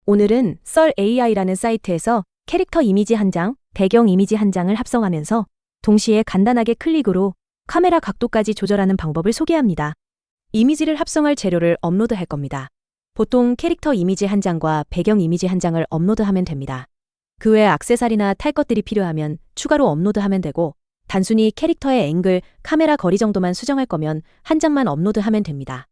오늘은 썰 AI라는 사이트에서 캐릭터 이미지 한 장, 배경 이미지 한 장을 합성하면서 동시에 간단하게 클릭으로 카메라 각도까지 조절하는 방법을 소개합니다. 이미지를 합성할 재료를 업로드할 겁니다. 보통 캐릭터 이미지 한 장과 배경 이미지 한 장을 업로드하면 됩니다. 그 외에 액세서리나 탈 것들이 필요하면 추가로 업로드하면 되고, 단순히 캐릭터의 앵글, 카메라 거리 정도만 수정할 거면 한 장만 업로드하면 됩니다.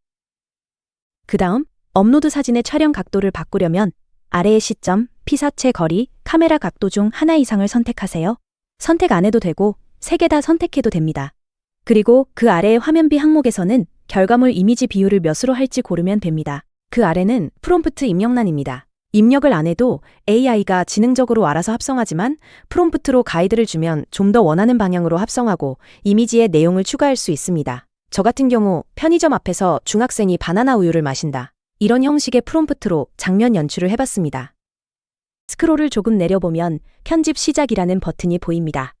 그 다음 업로드 사진의 촬영 각도를 바꾸려면 아래의 시점, 피사체 거리, 카메라 각도 중 하나 이상을 선택하세요. 선택 안 해도 되고 3개 다 선택해도 됩니다. 그리고 그 아래의 화면비 항목에서는 결과물 이미지 비율을 몇으로 할지 고르면 됩니다. 그 아래는 프롬프트 입력란입니다. 입력을 안 해도 AI가 지능적으로 알아서 합성하지만 프롬프트로 가이드를 주면 좀 더 원하는 방향으로 합성하고 이미지에 내용을 추가할 수 있습니다. 저 같은 경우 편의점 앞에서 중학생이 바나나 우유를 마신다. 이런 형식의 프롬프트로 장면 연출을 해봤습니다. 스크롤을 조금 내려보면 편집 시작이라는 버튼이 보입니다.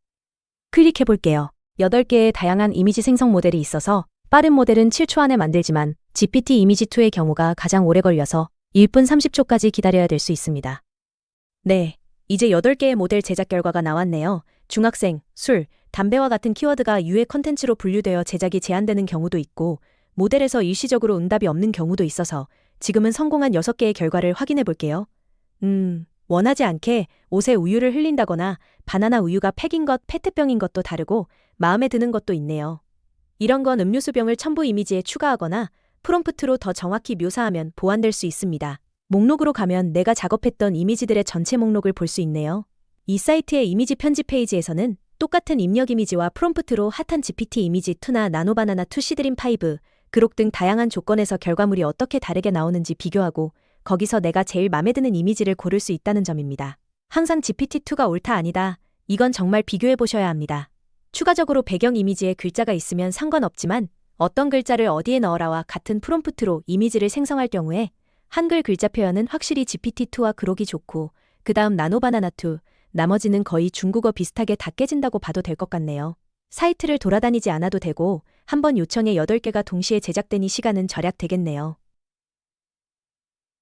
클릭해볼게요. 8개의 다양한 이미지 생성 모델이 있어서 빠른 모델은 7초 안에 만들지만 GPT 이미지2의 경우가 가장 오래 걸려서 1분 30초까지 기다려야 될 수 있습니다. 네, 이제 8개의 모델 제작 결과가 나왔네요. 중학생, 술, 담배와 같은 키워드가 유해 컨텐츠로 분류되어 제작이 제한되는 경우도 있고 모델에서 일시적으로 응답이 없는 경우도 있어서 지금은 성공한 6개의 결과를 확인해 볼게요. 원하지 않게 옷에 우유를 흘린다거나 바나나 우유가 팩인 것, 페트병인 것도 다르고 마음에 드는 것도 있네요. 이런 건 음료수병을 첨부 이미지에 추가하거나 프롬프트로 더 정확히 묘사하면 보완될 수 있습니다. 목록으로 가면 내가 작업했던 이미지들의 전체 목록을 볼 수 있네요. 이 사이트의 이미지 편집 페이지에서는 똑같은 입력 이미지와 프롬프트로 핫한 GPT 이미지2나 나노바나나2 시드림5, 그록 등 다양한 조건에서 결과물이 어떻게 다르게 나오는지 비교하고 거기서 내가 제일 마음에 드는 이미지를 고를 수 있다는 점입니다. 항상 GPT2가 옳다 아니다. 이건 정말 비교해 보셔야 합니다. 추가적으로 배경 이미지에 글자가 있으면 상관없지만 어떤 글자를 어디에 넣어라와 같은 프롬프트로 이미지를 생성할 경우에 한글 글자 표현은 확실히 GPT2와 그록이 좋고 그 다음 나노바나나2, 나머지는 거의 중국어 비슷하게 다 깨진다고 봐도 될 것 같네요. 사이트를 돌아다니지 않아도 되고 한번 요청에 8개가 동시에 제작되니 시간은 절약되겠네요.